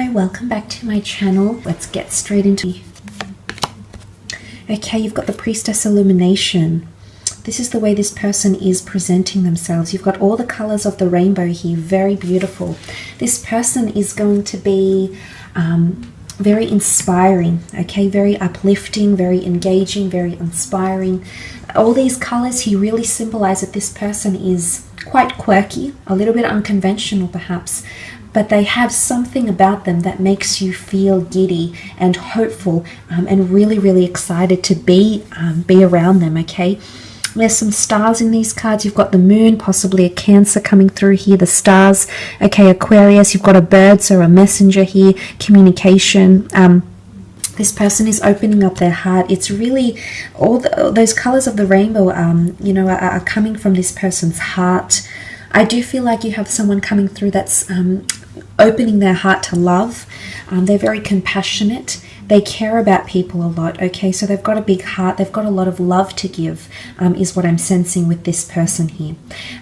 Hello, welcome back to my channel. Let's get straight into it. Okay, you've got the Priestess Illumination. This is the way this person is presenting themselves. You've got all the colors of the rainbow here, very beautiful. This person is going to be very inspiring, okay, very uplifting, very engaging, very inspiring. All these colors here really symbolize that this person is quite quirky, a little bit unconventional perhaps, but they have something about them that makes you feel giddy and hopeful and really excited to be around them, okay? There's some stars in these cards. You've got the moon, possibly a Cancer coming through here, the stars, okay, Aquarius, you've got a bird, so a messenger here, communication. This person is opening up their heart. It's really all those colors of the rainbow, you know, are coming from this person's heart. I do feel like you have someone coming through that's opening their heart to love. They're very compassionate. They care about people a lot, okay? So they've got a big heart. They've got a lot of love to give, is what I'm sensing with this person here.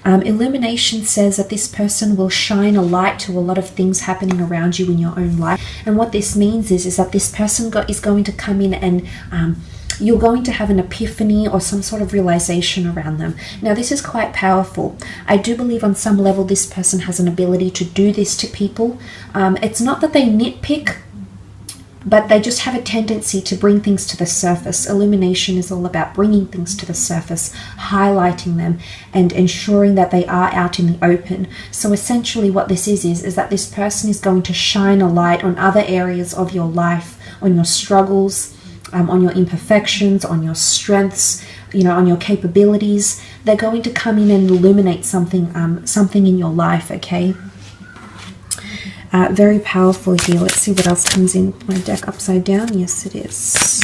Illumination says that this person will shine a light to a lot of things happening around you in your own life. And what this means is that this person is going to come in and you're going to have an epiphany or some sort of realization around them. Now, this is quite powerful. I do believe on some level this person has an ability to do this to people. It's not that they nitpick, but they just have a tendency to bring things to the surface. Illumination is all about bringing things to the surface, highlighting them, and ensuring that they are out in the open. So essentially what this is that this person is going to shine a light on other areas of your life, on your struggles, on your imperfections, on your strengths, you know, on your capabilities. They're going to come in and illuminate something, something in your life, okay? Very powerful here. Let's see what else comes in. My deck upside down. Yes, it is.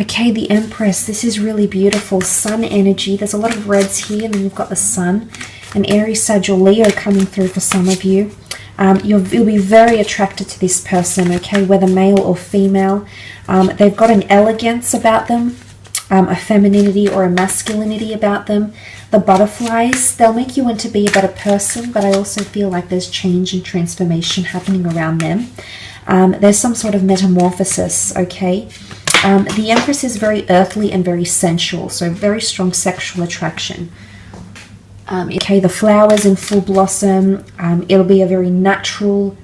Okay, the Empress. This is really beautiful. Sun energy. There's a lot of reds here, and then you've got the Sun. An Aries, Sag, or Leo coming through for some of you. You'll be very attracted to this person, okay, whether male or female. They've got an elegance about them, a femininity or a masculinity about them. The butterflies, they'll make you want to be a better person, but I also feel like there's change and transformation happening around them. There's some sort of metamorphosis, okay? The Empress is very earthly and very sensual, so very strong sexual attraction. Okay, the flowers in full blossom, it'll be a very natural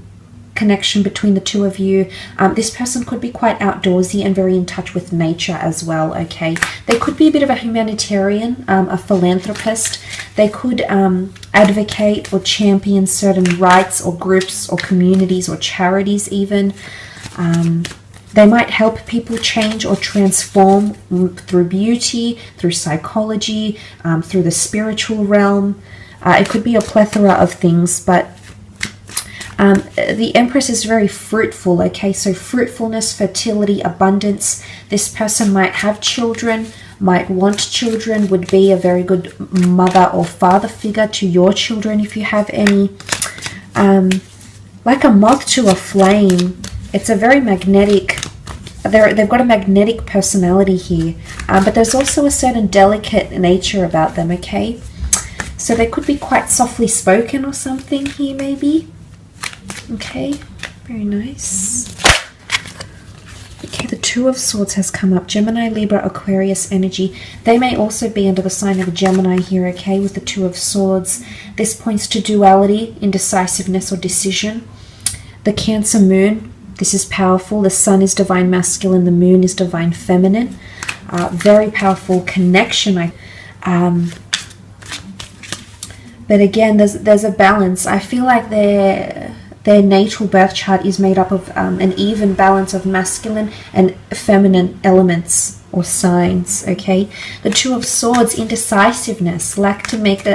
connection between the two of you. This person could be quite outdoorsy and very in touch with nature as well, okay? They could be a bit of a humanitarian, a philanthropist. They could advocate or champion certain rights or groups or communities or charities even. They might help people change or transform through beauty, through psychology, through the spiritual realm. It could be a plethora of things, but the Empress is very fruitful, okay? So fruitfulness, fertility, abundance. This person might have children, might want children, would be a very good mother or father figure to your children if you have any. Like a moth to a flame. It's a very magnetic, they've got a magnetic personality here, but there's also a certain delicate nature about them, okay? So they could be quite softly spoken or something here maybe. Okay, very nice. Okay, the Two of Swords has come up. Gemini, Libra, Aquarius energy. They may also be under the sign of a Gemini here, okay, with the Two of Swords. This points to duality, indecisiveness, or decision. The Cancer moon. This is powerful. The Sun is divine masculine. The Moon is divine feminine. Very powerful connection. But again, there's a balance. I feel like their natal birth chart is made up of an even balance of masculine and feminine elements or signs. Okay, the Two of Swords, indecisiveness, lack to make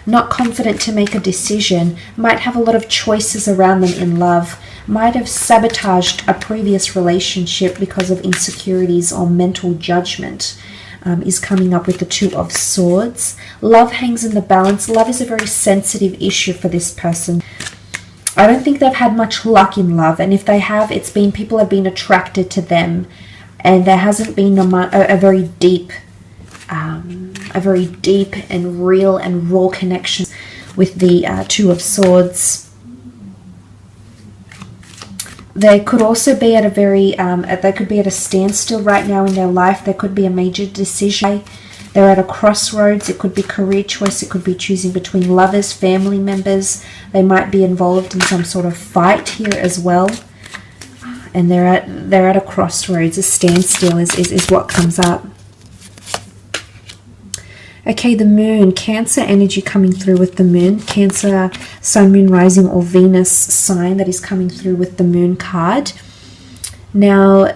not confident to make a decision, might have a lot of choices around them in love. Might have sabotaged a previous relationship because of insecurities or mental judgment, is coming up with the Two of Swords. Love hangs in the balance. Love is a very sensitive issue for this person. I don't think they've had much luck in love, and if they have, it's been people have been attracted to them, and there hasn't been a very deep a very deep and real and raw connection with the Two of Swords. They could also be at a very, they could be at a standstill right now in their life. There could be a major decision. They're at a crossroads. It could be career choice. It could be choosing between lovers, family members. They might be involved in some sort of fight here as well. And they're at a crossroads. A standstill is what comes up. Okay, the moon, Cancer energy coming through with the moon. Cancer, sun, moon, rising, or Venus sign that is coming through with the moon card. Now,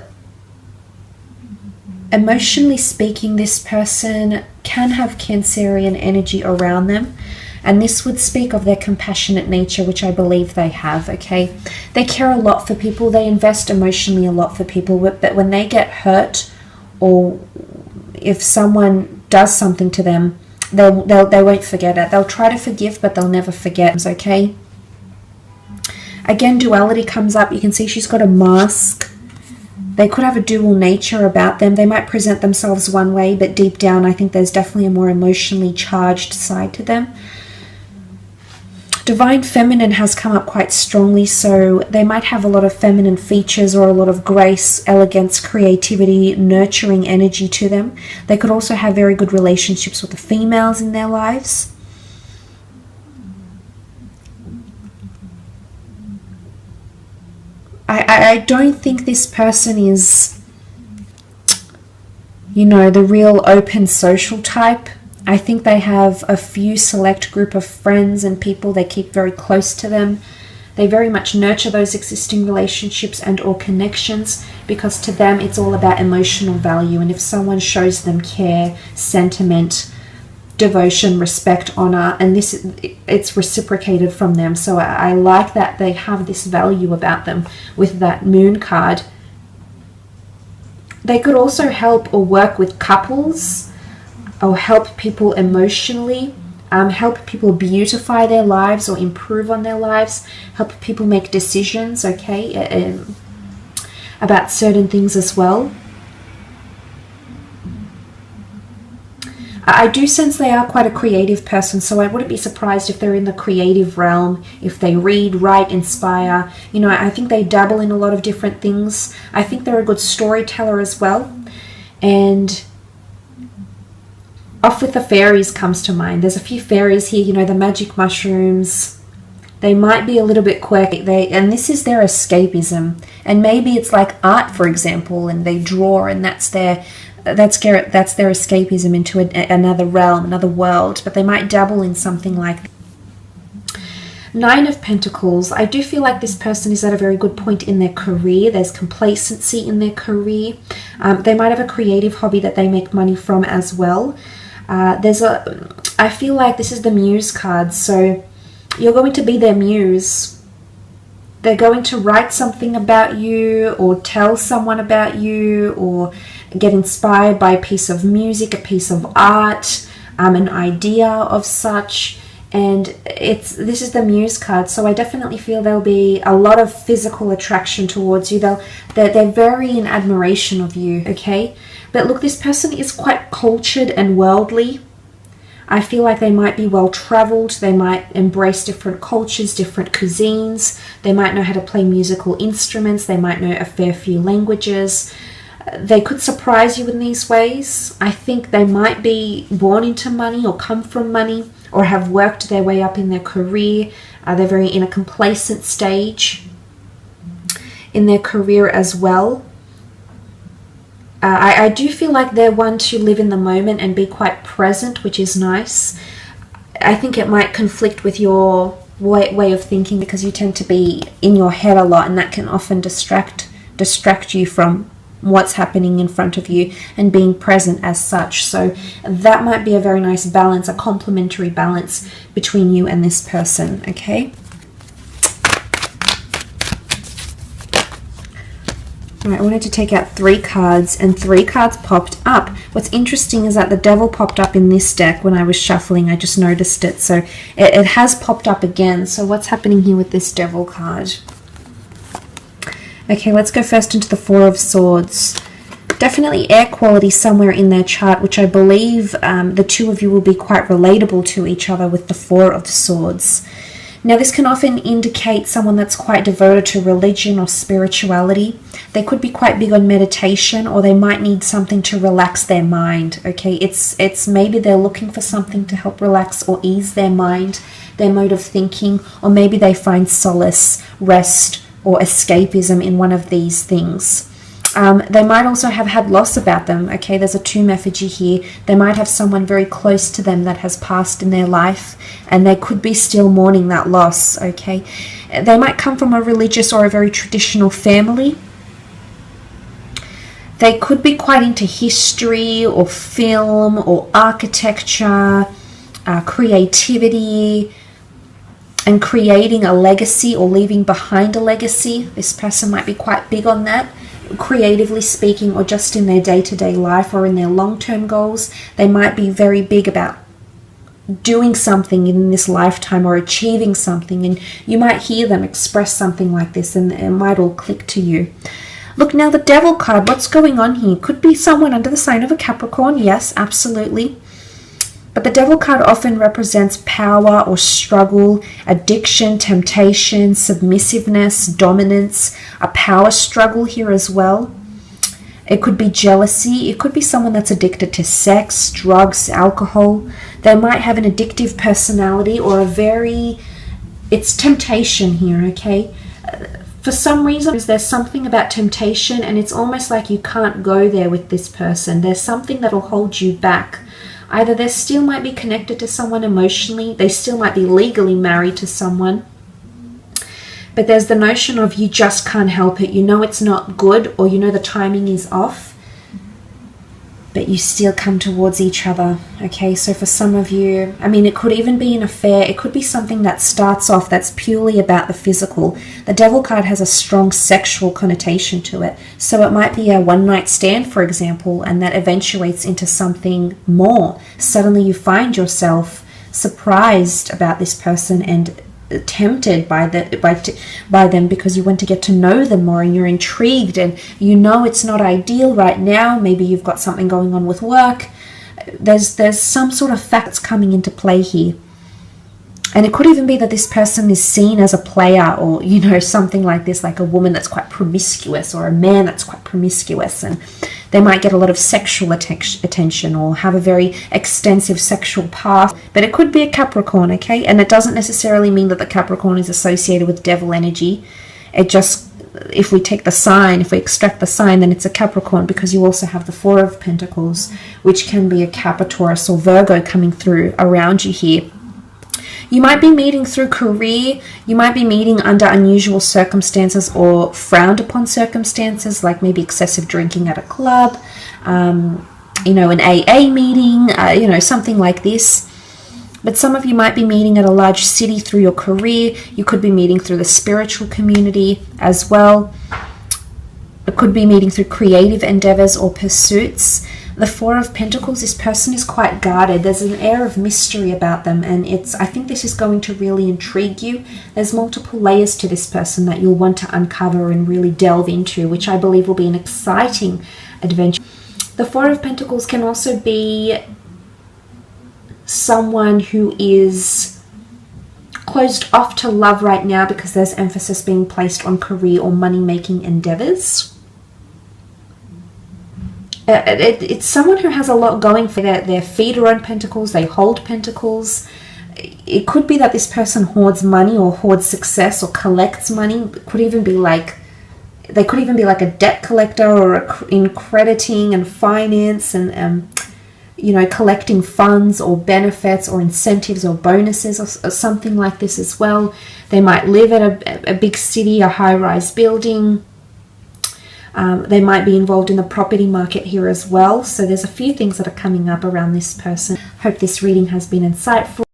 emotionally speaking, this person can have Cancerian energy around them. And this would speak of their compassionate nature, which I believe they have, okay? They care a lot for people. They invest emotionally a lot for people. But when they get hurt, or if someone does something to them, they won't forget it. They'll try to forgive, but they'll never forget, okay? Again, duality comes up. You can see she's got a mask. They could have a dual nature about them. They might present themselves one way, but deep down, I think there's definitely a more emotionally charged side to them. Divine Feminine has come up quite strongly, so they might have a lot of feminine features or a lot of grace, elegance, creativity, nurturing energy to them. They could also have very good relationships with the females in their lives. I don't think this person is, you know, the real open social type. I think they have a few select group of friends and people they keep very close to them. They very much nurture those existing relationships and or connections, because to them it's all about emotional value. And if someone shows them care, sentiment, devotion, respect, honor, and it's reciprocated from them. So I like that they have this value about them with that moon card. They could also help or work with couples, or help people emotionally, help people beautify their lives or improve on their lives, help people make decisions, okay, about certain things as well. I do sense they are quite a creative person, so I wouldn't be surprised if they're in the creative realm, if they read, write, inspire. You know, I think they dabble in a lot of different things. I think they're a good storyteller as well. And off with the fairies comes to mind. There's a few fairies here, you know, the magic mushrooms. They might be a little bit quirky. And this is their escapism. And maybe it's like art, for example, and they draw, and that's their escapism into another realm, another world. But they might dabble in something like that. Nine of Pentacles. I do feel like this person is at a very good point in their career. There's complacency in their career. They might have a creative hobby that they make money from as well. I feel like this is the Muse card, so you're going to be their muse. They're going to write something about you, or tell someone about you, or get inspired by a piece of music, a piece of art, an idea of such. And this is the Muse card, so I definitely feel there'll be a lot of physical attraction towards you. They're very in admiration of you, okay? But look, this person is quite cultured and worldly. I feel like they might be well-traveled. They might embrace different cultures, different cuisines. They might know how to play musical instruments. They might know a fair few languages. They could surprise you in these ways. I think they might be born into money or come from money, or have worked their way up in their career. They're very in a complacent stage in their career as well. I do feel like they're one to live in the moment and be quite present, which is nice. I think it might conflict with your way of thinking, because you tend to be in your head a lot, and that can often distract you from what's happening in front of you and being present as such. So that might be a very nice balance, a complementary balance between you and this person, okay? Alright, I wanted to take out 3 cards, and 3 cards popped up. What's interesting is that the Devil popped up in this deck when I was shuffling. I just noticed it. So it has popped up again. So what's happening here with this Devil card? Okay, let's go first into the 4 of Swords. Definitely air quality somewhere in their chart, which I believe the two of you will be quite relatable to each other with the Four of Swords. Now, this can often indicate someone that's quite devoted to religion or spirituality. They could be quite big on meditation, or they might need something to relax their mind, okay? It's maybe they're looking for something to help relax or ease their mind, their mode of thinking, or maybe they find solace, rest, or escapism in one of these things. They might also have had loss about them, okay? There's a tomb effigy here. They might have someone very close to them that has passed in their life, and they could be still mourning that loss, okay? They might come from a religious or a very traditional family. They could be quite into history or film or architecture, creativity, and creating a legacy or leaving behind a legacy. This person might be quite big on that, creatively speaking, or just in their day-to-day life or in their long-term goals. They might be very big about doing something in this lifetime or achieving something, and you might hear them express something like this and it might all click to you. Look, now the Devil card, what's going on here? Could be someone under the sign of a Capricorn, yes, absolutely. But the Devil card often represents power or struggle, addiction, temptation, submissiveness, dominance, a power struggle here as well. It could be jealousy. It could be someone that's addicted to sex, drugs, alcohol. They might have an addictive personality or it's temptation here, okay? For some reason, there's something about temptation, and it's almost like you can't go there with this person. There's something that'll hold you back. Either they still might be connected to someone emotionally, they still might be legally married to someone, but there's the notion of you just can't help it. You know it's not good, or you know the timing is off, but you still come towards each other, okay? So for some of you, I mean, it could even be an affair. It could be something that starts off that's purely about the physical. The Devil card has a strong sexual connotation to it. So it might be a one-night stand, for example, and that eventuates into something more. Suddenly you find yourself surprised about this person and tempted by them because you want to get to know them more, and you're intrigued, and you know it's not ideal right now. Maybe you've got something going on with work. There's some sort of facts coming into play here. And it could even be that this person is seen as a player, or, you know, something like this, like a woman that's quite promiscuous or a man that's quite promiscuous, and they might get a lot of sexual attention or have a very extensive sexual past. But it could be a Capricorn, okay? And it doesn't necessarily mean that the Capricorn is associated with devil energy. It just, if we take the sign, if we extract the sign, then it's a Capricorn, because you also have the Four of Pentacles, which can be a Capricorn or Virgo coming through around you here. You might be meeting through career. You might be meeting under unusual circumstances or frowned upon circumstances, like maybe excessive drinking at a club, you know, an AA meeting, you know, something like this. But some of you might be meeting at a large city through your career. You could be meeting through the spiritual community as well. It could be meeting through creative endeavors or pursuits. The Four of Pentacles, this person is quite guarded. There's an air of mystery about them, and I think this is going to really intrigue you. There's multiple layers to this person that you'll want to uncover and really delve into, which I believe will be an exciting adventure. The Four of Pentacles can also be someone who is closed off to love right now because there's emphasis being placed on career or money-making endeavors. It's someone who has a lot going for their feet are on pentacles, they hold pentacles. It could be that this person hoards money or hoards success or collects money. It could even be like, they could even be like a debt collector or in crediting and finance and, you know, collecting funds or benefits or incentives or bonuses or something like this as well. They might live at a big city, a high-rise building. They might be involved in the property market here as well. So there's a few things that are coming up around this person. Hope this reading has been insightful.